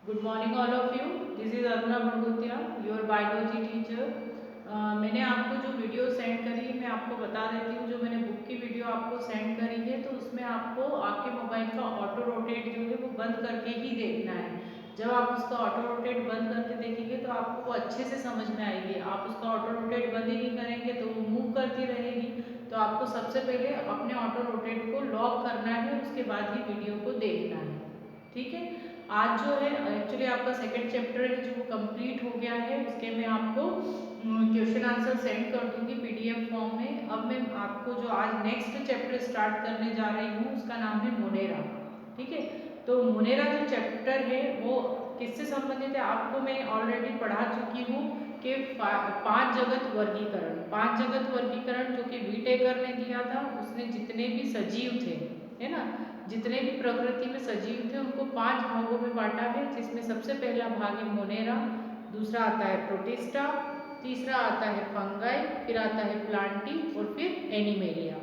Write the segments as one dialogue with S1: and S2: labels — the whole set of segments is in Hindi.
S1: Good morning all of you. This is Aruna Bhadgutiya, your biology teacher. मैंने आपको जो वीडियो सेंड करी, मैं आपको बता देती हूँ। जो मैंने बुक की वीडियो आपको सेंड करी है, तो उसमें आपको आपके मोबाइल का ऑटो रोटेट जो है वो बंद करके ही देखना है। जब आप उसका ऑटो रोटेट बंद करके देखेंगे तो आपको वो अच्छे से समझ में आएगी। आप उसका ऑटो रोटेट बंद ही नहीं करेंगे तो वो मूव करती रहेगी। तो आपको सबसे पहले अपने ऑटो रोटेट को लॉक करना है, उसके बाद ही वीडियो को देखना है। ठीक है। आज जो है एक्चुअली आपका सेकंड चैप्टर है जो वो कंप्लीट हो गया है। उसके मैं आपको क्वेश्चन आंसर सेंड कर दूंगी पीडीएफ फॉर्म में। अब मैं आपको जो आज नेक्स्ट चैप्टर स्टार्ट करने जा रही हूँ उसका नाम है मोनेरा। ठीक है। तो मोनेरा जो चैप्टर है वो किससे संबंधित है आपको मैं ऑलरेडी पढ़ा चुकी हूँ कि पांच जगत वर्गीकरण। पांच जगत वर्गीकरण जो कि वीटेकर ने दिया था। उसने जितने भी सजीव थे, है ना, जितने भी प्रकृति में सजीव थे उनको पांच भागों में बांटा है, जिसमें सबसे पहला भाग है मोनेरा, दूसरा आता है प्रोटिस्टा, तीसरा आता है फंगाई, फिर आता है प्लांटी और फिर एनिमेलिया।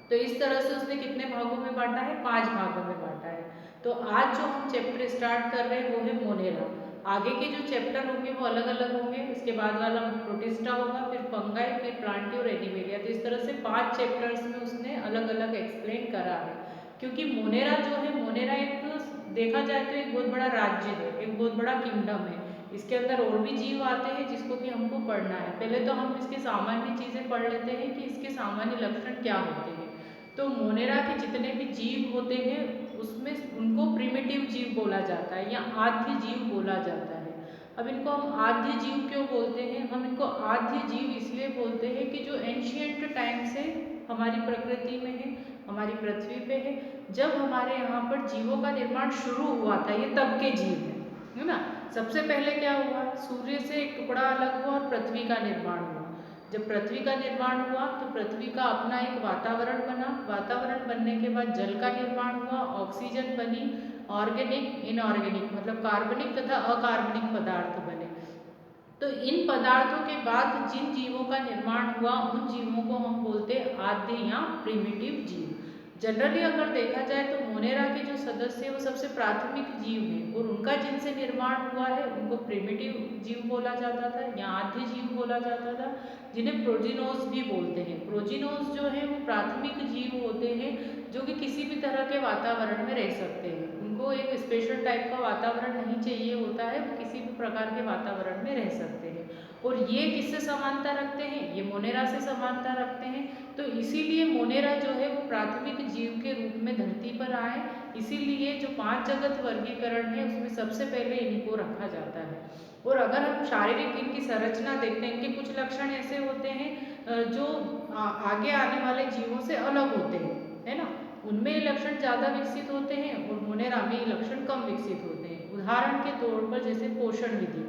S1: तो इस तरह से उसने कितने भागों में बांटा है? पांच भागों में बांटा है। तो आज जो हम चैप्टर स्टार्ट कर रहे हैं वो है मोनेरा। आगे के जो चैप्टर होंगे वो अलग अलग होंगे। इसके बाद वाला प्रोटिस्टा होगा, फिर फंगाई, फिर प्लांटी और एनिमेलिया। तो इस तरह से पांच चैप्टर्स में उसने अलग अलग एक्सप्लेन करा है। क्योंकि मोनेरा जो है, मोनेरा एक देखा जाए तो एक बहुत बड़ा राज्य है, एक बहुत बड़ा किंगडम है। इसके अंदर और भी जीव आते हैं जिसको कि हमको पढ़ना है। पहले तो हम इसके सामान्य चीजें पढ़ लेते हैं कि इसके सामान्य लक्षण क्या होते हैं। तो मोनेरा के जितने भी जीव होते हैं उसमें उनको प्रिमिटिव जीव बोला जाता है या आद्य जीव बोला जाता है। अब इनको हम आद्य जीव क्यों बोलते हैं? हम इनको आद्य जीव इसलिए बोलते हैं कि जो एंशियंट टाइम से हमारी प्रकृति में है, हमारी पृथ्वी पे है, जब हमारे यहाँ पर जीवों का निर्माण शुरू हुआ था, ये तब के जीव है ना। सबसे पहले क्या हुआ? सूर्य से एक टुकड़ा अलग हुआ और पृथ्वी का निर्माण हुआ। जब पृथ्वी का निर्माण हुआ तो पृथ्वी का अपना एक वातावरण बना। वातावरण बनने के बाद जल का निर्माण हुआ, ऑक्सीजन बनी, ऑर्गेनिक इनऑर्गेनिक मतलब कार्बनिक तथा अकार्बनिक पदार्थ बने। तो इन पदार्थों के बाद जिन जीवों का निर्माण हुआ उन जीवों को हम बोलते हैं आद्य या प्रिमिटिव जीव। जनरली अगर देखा जाए तो मोनेरा के जो सदस्य वो सबसे प्राथमिक जीव हैं और उनका जिनसे निर्माण हुआ है उनको प्रिमिटिव जीव बोला जाता था या आद्य जीव बोला जाता था, जिन्हें प्रोजिनोस भी बोलते हैं। प्रोजिनोस जो है वो प्राथमिक जीव होते हैं जो कि किसी भी तरह के वातावरण में रह सकते हैं। उनको एक स्पेशल टाइप का वातावरण नहीं चाहिए होता है, वो किसी भी प्रकार के वातावरण में रह सकते हैं। और ये किससे समानता रखते हैं? ये मोनेरा से समानता रखते हैं। तो इसीलिए मोनेरा जो है वो प्राथमिक जीव के रूप में धरती पर आए। इसीलिए जो पांच जगत वर्गीकरण है उसमें सबसे पहले इनको रखा जाता है। और अगर हम शारीरिक इनकी संरचना देखते हैं, इनके कुछ लक्षण ऐसे होते हैं जो आगे आने वाले जीवों से अलग होते हैं, है ना। उनमें ये लक्षण ज़्यादा विकसित होते हैं और मोनेरा में ये लक्षण कम विकसित होते हैं। उदाहरण के तौर पर जैसे पोषण विधि,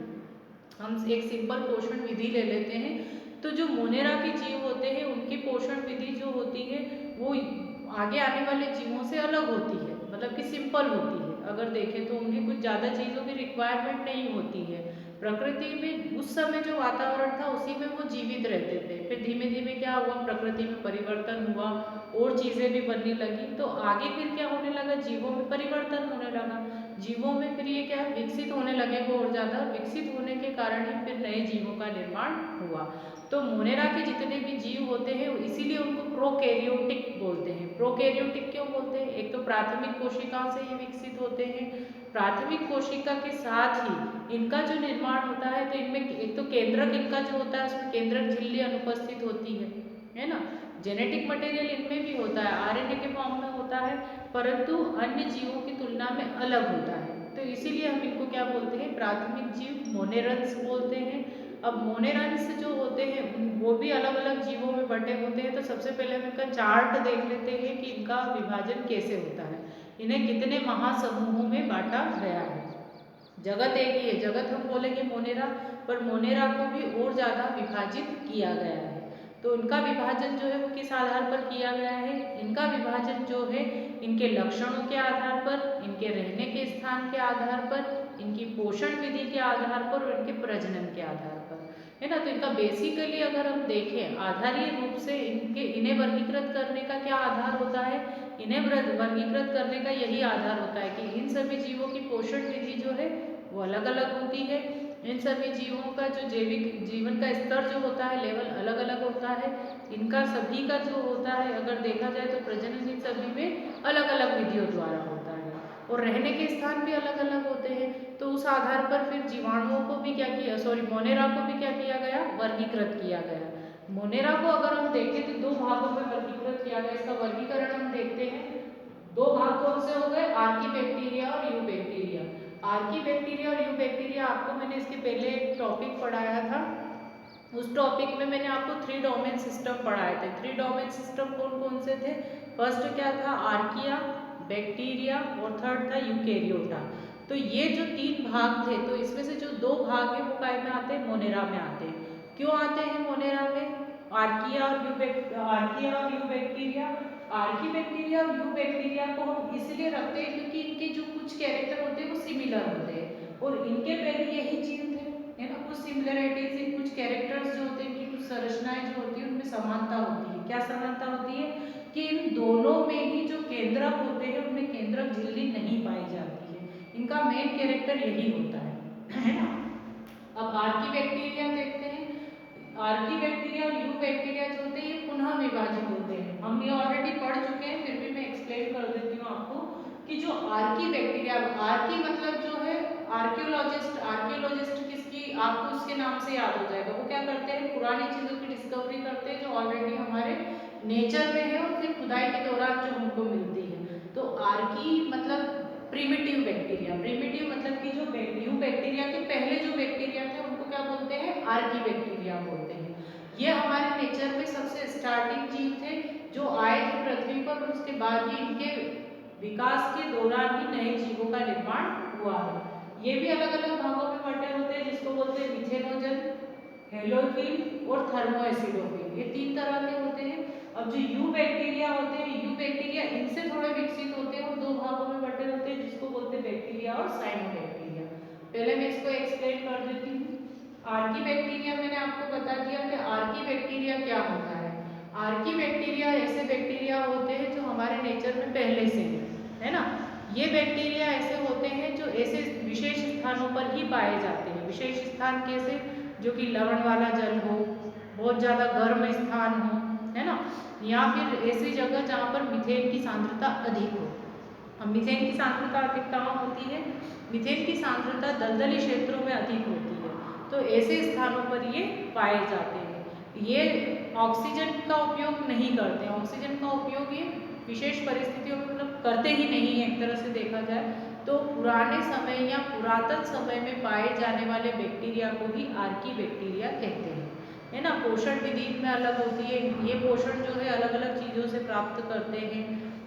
S1: हम एक सिंपल पोषण विधि ले लेते हैं। तो जो मोनेरा के जीव होते हैं उनकी पोषण विधि जो होती है वो आगे आने वाले जीवों से अलग होती है, मतलब कि सिंपल होती है। अगर देखें तो उन्हें कुछ ज़्यादा चीज़ों की रिक्वायरमेंट नहीं होती है। प्रकृति में उस समय जो वातावरण था उसी में वो जीवित रहते थे। फिर धीमे धीमे क्या हुआ, प्रकृति में परिवर्तन हुआ और चीज़ें भी बनने लगी। तो आगे फिर क्या होने लगा, जीवों में परिवर्तन होने लगा। जीवों में फिर ये क्या विकसित होने लगे वो, और ज़्यादा विकसित होने के कारण ही फिर नए जीवों का निर्माण हुआ। तो मोनेरा के जितने भी जीव होते हैं इसीलिए उनको प्रोकैरियोटिक बोलते हैं। प्रोकैरियोटिक क्यों बोलते हैं? एक तो प्राथमिक कोशिका से ये विकसित होते हैं। प्राथमिक कोशिका के साथ ही इनका जो निर्माण होता है तो इनमें एक तो केंद्रक इनका जो होता है उसमें केंद्रक झिल्ली अनुपस्थित होती है ना। जेनेटिक मटेरियल इनमें भी होता है, आरएनए के फॉर्म में होता है, परंतु अन्य जीवों की तुलना में अलग होता है। तो इसीलिए हम इनको क्या बोलते हैं? प्राथमिक जीव मोनेरन्स बोलते हैं। अब मोनेरन्स जो होते हैं वो भी अलग अलग जीवों में बटे होते हैं। तो सबसे पहले हम इनका चार्ट देख लेते हैं कि इनका विभाजन कैसे होता है, इन्हें कितने महासमूहों में बांटा गया है। जगत एक ही है, जगत हम बोलेंगे मोनेरा, पर मोनेरा को भी और ज़्यादा विभाजित किया गया है। तो इनका विभाजन जो है वो किस आधार पर किया गया है? इनका विभाजन जो है इनके लक्षणों के आधार पर, इनके रहने के स्थान के आधार पर, इनकी पोषण विधि के आधार पर और इनके प्रजनन के आधार पर, है ना। तो इनका बेसिकली अगर हम देखें आधारीय रूप से इन्हें वर्गीकृत करने का क्या आधार होता है? इन्हें वर्गीकृत करने का यही आधार होता है कि इन सभी जीवों की पोषण विधि जो है वो अलग अलग होती है। इन सभी जीवों का जो जैविक जीवन का स्तर जो होता है, लेवल अलग अलग होता है। इनका सभी का जो होता है, अगर देखा जाए तो प्रजनन इन सभी में अलग अलग विधियों द्वारा होता है और रहने के स्थान भी अलग अलग होते हैं। तो उस आधार पर फिर जीवाणुओं को भी क्या किया, मोनेरा को भी क्या किया गया, वर्गीकृत किया गया। मोनेरा को अगर हम देखें तो दो भागों में वर्गीकृत किया गया। इसका वर्गीकरण हम देखते हैं। दो भाग कौन से हो गए, आर्की बैक्टीरिया और यू बैक्टीरिया। आर्की बैक्टीरिया और यू बैक्टीरिया आपको मैंने इसके पहले एक टॉपिक पढ़ाया था। उस टॉपिक में मैंने आपको 3 डोमेन सिस्टम पढ़ाए थे। 3 डोमेन सिस्टम कौन कौन से थे? फर्स्ट क्या था, आर्किया, बैक्टीरिया और थर्ड था यूकेरियोटा। तो ये जो 3 भाग थे, तो इसमें से जो 2 भाग है वो काय में आते हैं, मोनेरा में आते हैं। क्यों आते हैं मोनेरा में? आर्किया और यू बैक्टीरिया। आर्की बैक्टीरिया और यू बैक्टीरिया को हम इसलिए रखते हैं क्योंकि इनके जो कुछ कैरेक्टर होते हैं वो सिमिलर होते हैं और इनके पहले यही जीव थे, है ना। कुछ सिमिलरिटीज इन कुछ कैरेक्टर्स जो होते हैं, इनकी कुछ संरचनाएं जो होती है उनमें समानता होती है। क्या समानता होती है कि इन दोनों में ही जो केंद्रक होते हैं उनमें केंद्रक झिल्ली नहीं पाई जाती है। इनका मेन कैरेक्टर यही होता है ना। अब आर्की बैक्टीरिया देखते हैं। आर्की बैक्टीरिया और यू बैक्टीरिया जो होते हैं ये पुनः विभाजित होते हैं। हम ये ऑलरेडी पढ़ चुके हैं, फिर भी मैं एक्सप्लेन कर देती हूँ आपको कि जो आर्की बैक्टीरिया, आर्की मतलब जो है आर्कियोलॉजिस्ट। आर्कियोलॉजिस्ट किसकी, आपको उसके नाम से याद हो जाएगा। वो क्या करते हैं, पुरानी चीजों की डिस्कवरी करते हैं जो ऑलरेडी हमारे नेचर में है और फिर खुदाई के दौरान जो हमको मिलती है। तो आर्की मतलब प्रिमिटिव बैक्टीरिया। प्रिमिटिव मतलब कि जो यू बैक्टीरिया के पहले जो बैक्टीरिया थे उनको क्या बोलते हैं, आर्की बैक्टीरिया बोलते हैं। ये हमारे नेचर में सबसे स्टार्टिंग जीव थे जो आए थे पृथ्वी पर और उसके बाद ही इनके विकास के दौरान ही नए जीवों का निर्माण हुआ है। ये भी अलग अलग भागों में बटे होते हैं जिसको बोलते हैं मिथेनोजन, हेलोफिल और थर्मोएसिडोफिल। ये 3 तरह के होते हैं। अब जो यू बैक्टीरिया होते हैं, यू बैक्टीरिया इनसे थोड़े विकसित होते हैं और 2 भागों में बटे होते हैं जिसको बोलते हैं बैक्टीरिया और साइनोबैक्टीरिया। पहले मैं इसको एक्सप्लेन कर देती हूँ। आर्की बैक्टीरिया मैंने आपको बता दिया कि आर्की बैक्टीरिया क्या होता है। आर्की बैक्टीरिया ऐसे बैक्टीरिया होते हैं जो हमारे नेचर में पहले से है ना। ये बैक्टीरिया ऐसे होते हैं जो ऐसे विशेष स्थानों पर ही पाए जाते हैं। विशेष स्थान कैसे, जो कि लवण वाला जल हो, बहुत ज़्यादा गर्म स्थान हो, है ना, या फिर ऐसी जगह जहाँ पर मीथेन की सांद्रता अधिक हो। अब मीथेन की सांद्रता अधिक कहाँ होती है, मीथेन की सांद्रता दलदली क्षेत्रों में अधिक होती है। तो ऐसे स्थानों पर ये पाए जाते हैं। ये ऑक्सीजन का उपयोग नहीं करते। ऑक्सीजन का उपयोग ये विशेष परिस्थितियों में मतलब करते ही नहीं है एक तरह से देखा जाए तो। पुराने समय या पुरातन समय में पाए जाने वाले बैक्टीरिया को ही आर्की बैक्टीरिया कहते हैं, है ना। पोषण विधि में अलग होती है। ये पोषण जो है अलग अलग चीज़ों से प्राप्त करते हैं।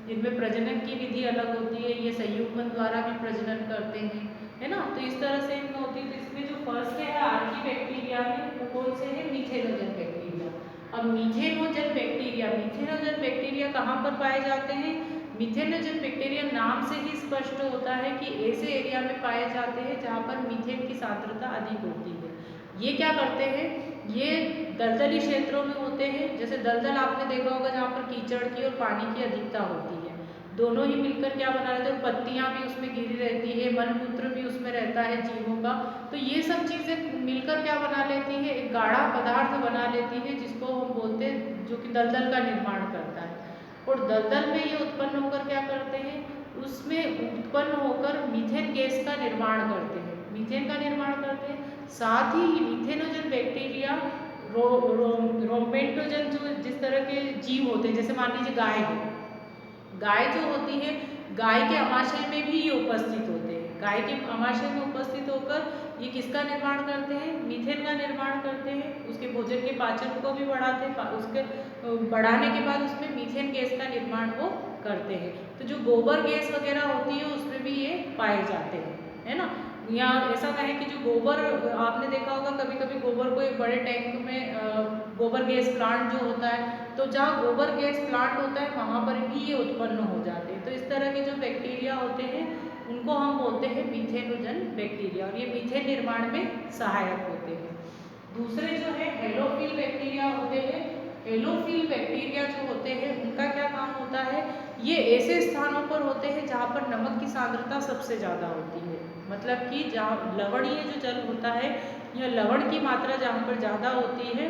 S1: इनमें प्रजनन की विधि अलग होती है। ये संयुग्मन द्वारा भी प्रजनन करते हैं, है ना। तो इस तरह से इनमें होती है। तो इसमें जो फर्स्ट है आर्की बैक्टीरिया में वो कौन से है, मिथेनोजन बैक्टीरिया। अब मिथेनोजन बैक्टीरिया कहाँ पर पाए जाते हैं? मिथेनोजन बैक्टीरिया नाम से ही स्पष्ट होता है कि ऐसे एरिया में पाए जाते हैं जहाँ पर मीथेन की सांद्रता अधिक होती है। ये क्या करते हैं, ये दलदली क्षेत्रों में होते हैं। जैसे दलदल आपने देखा होगा जहाँ पर कीचड़ की और पानी की अधिकता होती है, दोनों ही मिलकर क्या बना रहते हैं, पत्तियां भी उसमें घिरी रहती है, मलमूत्र भी उसमें रहता है जीवों का। तो ये सब चीज़ें मिलकर क्या बना लेती है, एक गाढ़ा पदार्थ बना लेती है जिसको हम बोलते हैं, जो कि दलदल का निर्माण करता है। और दलदल में ये उत्पन्न होकर क्या करते हैं, उसमें उत्पन्न होकर मीथेन गैस का निर्माण करते हैं, मीथेन का निर्माण करते हैं। साथ ही मिथेनोजन बैक्टीरिया रोमेटोजन जो जिस तरह के जीव होते हैं, जैसे मान लीजिए गाय है, गाय जो होती है, गाय के अमाशय में भी ये उपस्थित होते हैं। गाय के अमाशय में उपस्थित होकर ये किसका निर्माण करते हैं, मीथेन का निर्माण करते हैं। उसके भोजन के पाचन को भी बढ़ाते हैं, उसके बढ़ाने के बाद उसमें मीथेन गैस का निर्माण वो करते हैं। तो जो गोबर गैस वगैरह होती है उसमें भी ये पाए जाते हैं, है ना। या ऐसा कहें कि जो गोबर आपने देखा होगा कभी कभी गोबर को एक बड़े टैंक में गोबर गैस प्लांट जो होता है, तो जहाँ गोबर गैस प्लांट होता है वहाँ पर भी ये उत्पन्न हो जाते हैं। तो इस तरह के जो बैक्टीरिया होते हैं उनको हम बोलते हैं मिथेनोजन बैक्टीरिया और ये मीथेन निर्माण में सहायक होते हैं। दूसरे जो है हेलोफिल बैक्टीरिया होते हैं। हेलोफिल बैक्टीरिया जो होते हैं उनका क्या काम होता है, ये ऐसे स्थानों पर होते हैं जहाँ पर नमक की सांद्रता सबसे ज़्यादा होती है। मतलब कि जहाँ लवणीय जो जल होता है या लवण की मात्रा जहाँ पर ज़्यादा होती है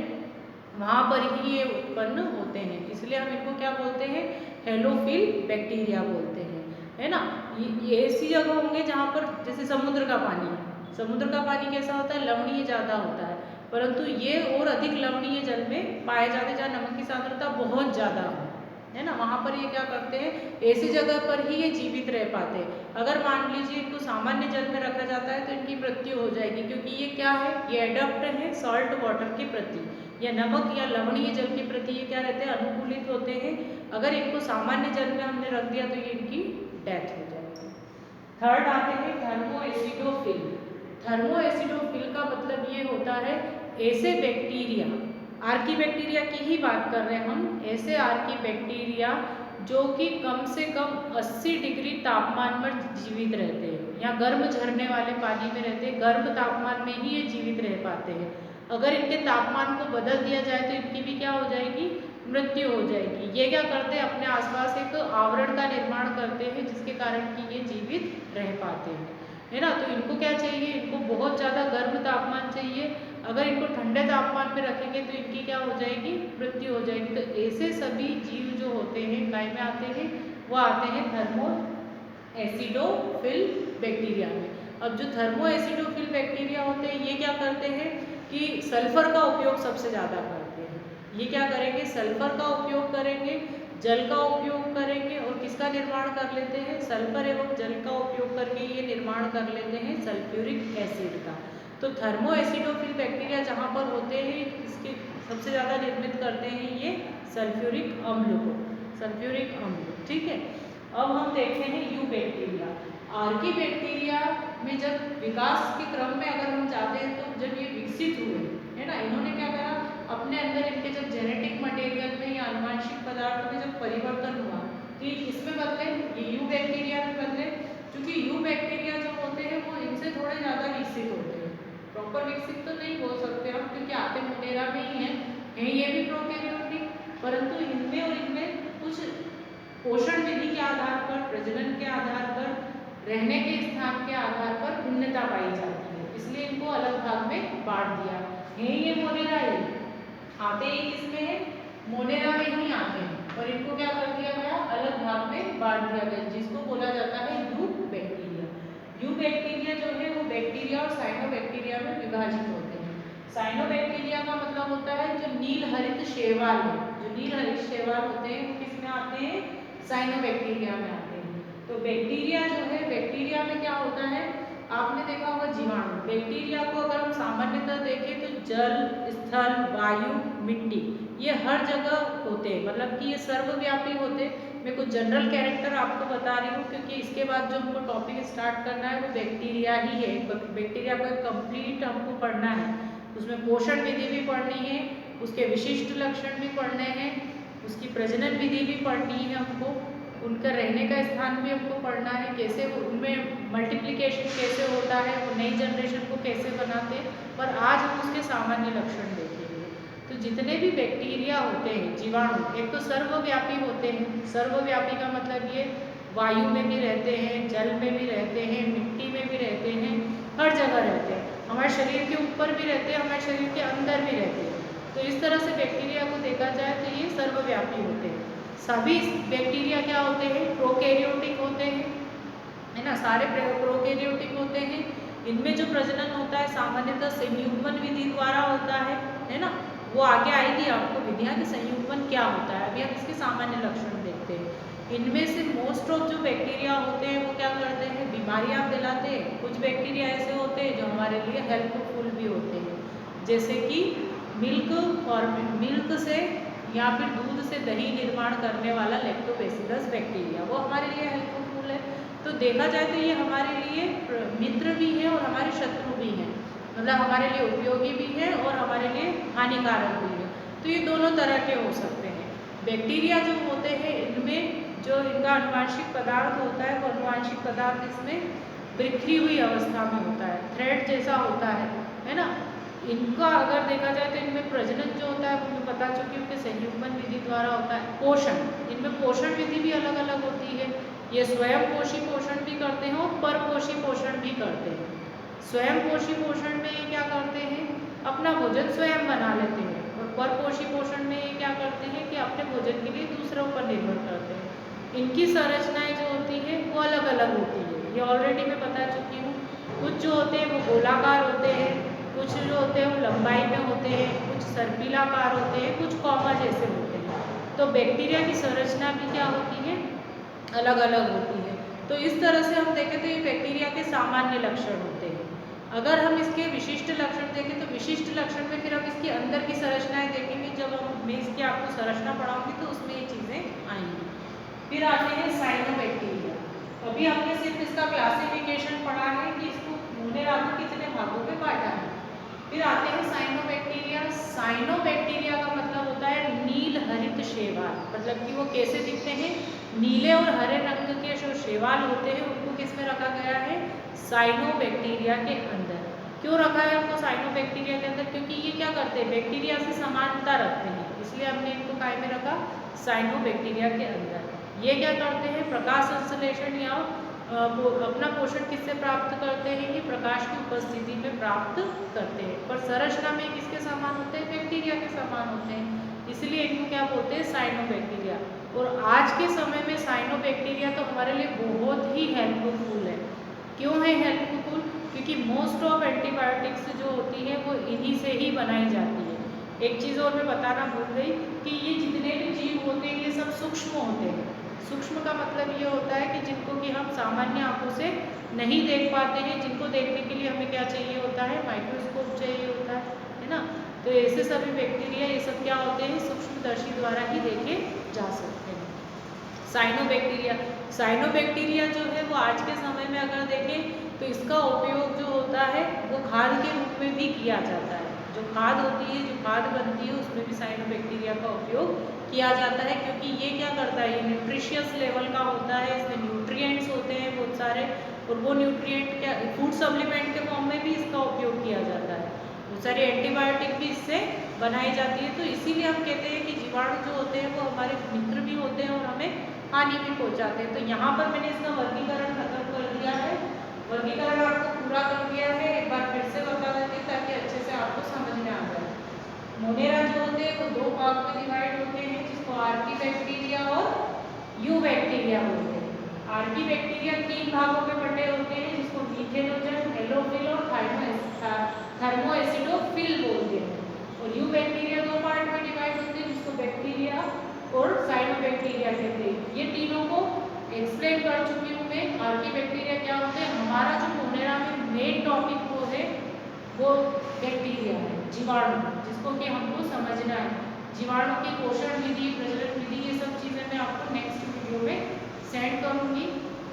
S1: वहाँ पर ही ये उत्पन्न होते हैं, इसलिए हम इनको क्या बोलते हैं, हेलोफिल बैक्टीरिया बोलते हैं, है ना। ये ऐसी जगह होंगे जहाँ पर जैसे समुद्र का पानी है, समुद्र का पानी कैसा होता है, लवणीय ज़्यादा होता है, परंतु ये और अधिक लवणीय जल में पाए जाते हैं जहाँ नमक की सांद्रता बहुत ज़्यादा हो, है ना। वहाँ पर ये क्या करते हैं, ऐसी जगह पर ही ये जीवित रह पाते हैं। अगर मान लीजिए इनको सामान्य जल में रखा जाता है तो इनकी मृत्यु हो जाएगी, क्योंकि ये क्या है, ये एडप्ट है सॉल्ट वाटर के प्रति या नमक या लवणीय जल के प्रति ये क्या रहते हैं, अनुकूलित होते हैं। अगर इनको सामान्य जल में हमने रख दिया तो ये इनकी डेथ हो जाएगी। थर्ड आते हैं थर्मोएसिडोफिल। थर्मोएसिडोफिल का मतलब ये होता है ऐसे बैक्टीरिया, आर्की बैक्टीरिया की ही बात कर रहे हैं हम, ऐसे आर्की बैक्टीरिया जो कि कम से कम 80 डिग्री तापमान पर जीवित रहते हैं या गर्म झरने वाले पानी में रहते हैं, गर्म तापमान में ही ये जीवित रह पाते हैं। अगर इनके तापमान को बदल दिया जाए तो इनकी भी क्या हो जाएगी, मृत्यु हो जाएगी। ये क्या करते हैं, अपने आसपास एक आवरण का निर्माण करते हैं जिसके कारण कि ये जीवित रह पाते हैं, है ना। तो इनको क्या चाहिए, इनको बहुत ज़्यादा गर्म तापमान चाहिए। अगर इनको ठंडे तापमान पे रखेंगे तो इनकी क्या हो जाएगी, मृत्यु हो जाएगी। तो ऐसे सभी जीव जो होते हैं काय में आते हैं, वो आते हैं थर्मो एसिडोफिल बैक्टीरिया में। अब जो थर्मो एसिडोफिल बैक्टीरिया होते हैं ये क्या करते हैं कि सल्फर का उपयोग सबसे ज़्यादा करते हैं। ये क्या करेंगे, सल्फर का उपयोग करेंगे, जल का उपयोग करेंगे और किसका निर्माण कर लेते हैं, सल्फर एवं जल का उपयोग करके ये निर्माण कर लेते हैं सल्फ्यूरिक एसिड का। तो थर्मो एसिडोफिल बैक्टीरिया जहाँ पर होते हैं इसके सबसे ज़्यादा निर्मित करते हैं ये सल्फ्यूरिक अम्ल को, सल्फ्यूरिक अम्ल, ठीक है। अब हम देखते हैं यू बैक्टीरिया। आर्की बैक्टीरिया में जब विकास के क्रम में अगर हम जाते हैं तो जब ये विकसित हुए, है ना, इन्होंने क्या करा, अपने अंदर इनके जब जेनेटिक मटेरियल में या आनुवंशिक पदार्थ में जब परिवर्तन हुआ तो ये इसमें बदले, ये यू बैक्टीरिया में बदले। क्योंकि यू बैक्टीरिया जो होते हैं वो इनसे थोड़े ज़्यादा विकसित होते हैं, प्रॉपर विकसित तो नहीं बोल सकते हम क्योंकि आते मोनेरा में ही है ये भी प्रोकैरियोटिक, परंतु इनमें और इनमें कुछ पोषण विधि के आधार पर, प्रजनन के आधार पर, रहने के स्थान के आधार पर भिन्नता पाई जाती है, इसलिए इनको अलग भाग में बांट दिया है। ये मोनेरा है, आते ही किसमें है, मोनेरा में ही आते हैं, और इनको क्या कर दिया गया, अलग भाग में बांट दिया गया, जिसको बोला जाता है यू बैक्टीरिया। यू बैक्टीरिया जो है वो बैक्टीरिया और साइनोबैक्टीरिया में विभाजित होते हैं। साइनोबैक्टीरिया का मतलब होता है जो नील हरित शैवाल है, जो नील हरित शैवाल होते हैं वो किसमें आते हैं, साइनोबैक्टीरिया में आते हैं। तो बैक्टीरिया जो है, बैक्टीरिया में क्या होता है, आपने देखा होगा जीवाणु। बैक्टीरिया को अगर हम सामान्यतः देखें तो जल, स्थल, वायु, मिट्टी, ये हर जगह होते हैं, मतलब कि ये सर्वव्यापी होते हैं। मैं कुछ जनरल कैरेक्टर आपको बता रही हूँ क्योंकि इसके बाद जो हमको टॉपिक स्टार्ट करना है वो बैक्टीरिया ही है। बैक्टीरिया को कंप्लीट हमको पढ़ना है, उसमें पोषण विधि भी पढ़नी है, उसके विशिष्ट लक्षण भी पढ़ने हैं, उसकी प्रजनन विधि भी पढ़नी है हमको, उनका रहने का स्थान भी हमको पढ़ना है, कैसे उनमें मल्टीप्लिकेशन कैसे होता है, वो नई जनरेशन को कैसे बनाते हैं। पर आज हम उसके सामान्य लक्षण देखेंगे। तो जितने भी बैक्टीरिया होते हैं, जीवाणु, एक तो सर्वव्यापी होते हैं। सर्वव्यापी का मतलब ये वायु में भी रहते हैं, जल में भी रहते हैं, मिट्टी में भी रहते हैं, हर जगह रहते हैं, हमारे शरीर के ऊपर भी रहते हैं, हमारे शरीर के अंदर भी रहते हैं। तो इस तरह से बैक्टीरिया को देखा जाए तो ये सर्वव्यापी होते हैं। सभी बैक्टीरिया क्या होते हैं, प्रोकैरियोटिक होते हैं, है ना, सारे प्रोकैरियोटिक होते हैं। इनमें जो प्रजनन होता है सामान्यतः संयुग्मन विधि द्वारा होता है ना। वो आगे आएगी आपको विधियाँ कि संयुग्मन क्या होता है। अभी हम इसके सामान्य लक्षण देखते हैं। इनमें से मोस्ट ऑफ जो बैक्टीरिया होते हैं वो क्या करते हैं, बीमारियाँ फैलाते हैं। कुछ बैक्टीरिया ऐसे होते हैं जो हमारे लिए हेल्पफुल भी होते हैं, जैसे कि मिल्क से या फिर दूध से दही निर्माण करने वाला लैक्टोबैसिलस बैक्टीरिया, वो हमारे लिए हेल्पफुल है। तो देखा जाए तो ये हमारे लिए मित्र भी है और हमारे शत्रु भी हैं, मतलब हमारे लिए उपयोगी भी है और हमारे लिए हानिकारक भी है। तो ये दोनों तरह के हो सकते हैं। बैक्टीरिया जो होते हैं इनमें जो इनका आनुवांशिक पदार्थ होता है वो आनुवांशिक पदार्थ इसमें बिखरी हुई अवस्था में होता है, थ्रेड जैसा होता है ना। इनका अगर देखा जाए तो इनमें प्रजनन जो होता है वो मैं बता चुकी हूँ कि संयुग्मन विधि द्वारा होता है। पोषण, इनमें पोषण विधि भी अलग अलग होती है। ये स्वयं पोषी पोषण भी करते हैं और परपोषी पोषण भी करते हैं। स्वयं पोषी पोषण में ये क्या करते हैं, अपना भोजन स्वयं बना लेते हैं, और परपोषी पोषण में ये क्या करते हैं कि अपने भोजन के लिए दूसरों पर निर्भर करते हैं। इनकी संरचनाएं जो होती है वो अलग अलग होती है, ये ऑलरेडी मैं बता चुकी हूँ। कुछ जो होते हैं वो गोलाकार होते हैं, कुछ जो होते हैं वो लंबाई में होते हैं, कुछ सर्पिलाकार होते हैं, कुछ कॉमा जैसे होते हैं। तो बैक्टीरिया की संरचना भी क्या होती है, अलग अलग होती है। तो इस तरह से हम देखें तो ये बैक्टीरिया के सामान्य लक्षण होते हैं। अगर हम इसके विशिष्ट लक्षण देखें तो विशिष्ट लक्षण में फिर हम इसके अंदर की संरचनाएं देखेंगे। जब मैं इसकी आपको संरचना पढ़ाऊंगी तो उसमें ये चीज़ें आएंगी। फिर आते हैं साइनोबैक्टीरिया। अभी हमने सिर्फ इसका क्लासिफिकेशन पढ़ा है कि इसको मोनेरा को कितने भागों में बांटा है। फिर आते हैं साइनोबैक्टीरिया। साइनोबैक्टीरिया का मतलब होता है नील हरित शैवाल, मतलब कि वो कैसे दिखते हैं, नीले और हरे रंग के जो शैवाल होते हैं उनको किस में रखा गया है, साइनोबैक्टीरिया के अंदर। क्यों रखा है उनको साइनोबैक्टीरिया के अंदर, क्योंकि ये क्या करते हैं, बैक्टीरिया से समानता रखते हैं, इसलिए हमने इनको काय में रखा, साइनोबैक्टीरिया के अंदर। ये क्या करते हैं, प्रकाश संश्लेषण या अपना पोषण किससे प्राप्त करते हैं, ये प्रकाश की उपस्थिति में प्राप्त करते हैं। पर संरचना में किसके समान होते हैं, बैक्टीरिया के समान होते हैं, इसलिए इनको क्या बोलते हैं, साइनोबैक्टीरिया। और आज के समय में साइनोबैक्टीरिया तो हमारे लिए बहुत ही हेल्पफुल है। क्यों है हेल्पफुल, क्योंकि मोस्ट ऑफ एंटीबायोटिक्स जो होती है वो इन्हीं से ही बनाई जाती है। एक चीज़ और मैं बताना भूल गई कि ये जितने भी जीव होते हैं ये सब सूक्ष्म होते हैं। सूक्ष्म का मतलब ये होता है कि जिनको कि हम सामान्य आंखों से नहीं देख पाते हैं, जिनको देखने के लिए हमें क्या चाहिए होता है, माइक्रोस्कोप चाहिए होता है ना। तो ऐसे सभी बैक्टीरिया ये सब क्या होते हैं, सूक्ष्मदर्शी द्वारा ही देखे जा सकते हैं। साइनोबैक्टीरिया, साइनोबैक्टीरिया जो है वो आज के समय में अगर देखें तो इसका उपयोग जो होता है वो खाद के रूप में भी किया जाता है। जो खाद होती है, जो खाद बनती है उसमें भी साइनोबैक्टीरिया का उपयोग किया जाता है, क्योंकि ये क्या करता है, ये न्यूट्रिशियस लेवल का होता है, इसमें न्यूट्रिएंट्स होते हैं बहुत सारे, और वो न्यूट्रिएंट क्या फूड सप्लीमेंट के फॉर्म में भी इसका उपयोग किया जाता है। बहुत सारी एंटीबायोटिक भी इससे बनाई जाती है। तो इसीलिए हम कहते हैं कि जीवाणु जो होते हैं वो हमारे मित्र भी होते हैं और हमें हानि भी पहुंचाते हैं। तो यहाँ पर मैंने इसका वर्गीकरण खत्म कर दिया है, वर्गीकरण आपको पूरा कर दिया है। एक बार फिर से बता देती हूँ ताकि अच्छे से आपको समझ में आ जाए। मोनेरा जो होते हैं वो दो भाग में डिवाइड होते हैं, जिसको आर्की बैक्टीरिया और यू बैक्टीरिया बोलते हैं। आर्की बैक्टीरिया 3 भागों में बटे होते हैं, जिसको मीथेनोजन, हेलोफिल और थर्मोएसिडोफिल बोलते हैं। और यू बैक्टीरिया 2 पार्ट में डिवाइड होते हैं, जिसको बैक्टीरिया और साइनोबैक्टीरिया कहते हैं। ये तीनों को एक्सप्लेन कर चुकी हूँ मैं। आर्की बैक्टीरिया क्या होते हैं, हमारा जो मोनेरा में मेन टॉपिक वो है, वो बैक्टीरिया है, जीवाणु, जिसको कि हमको समझना है। जीवाणु की पोषण विधि, प्रजनन विधि, ये सब चीज़ें मैं आपको नेक्स्ट वीडियो में सेंड करूँगी।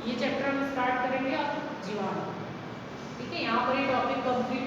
S1: ये चैप्टर हम स्टार्ट करेंगे अब जीवाणु, ठीक है। यहाँ पर ये टॉपिक कंप्लीट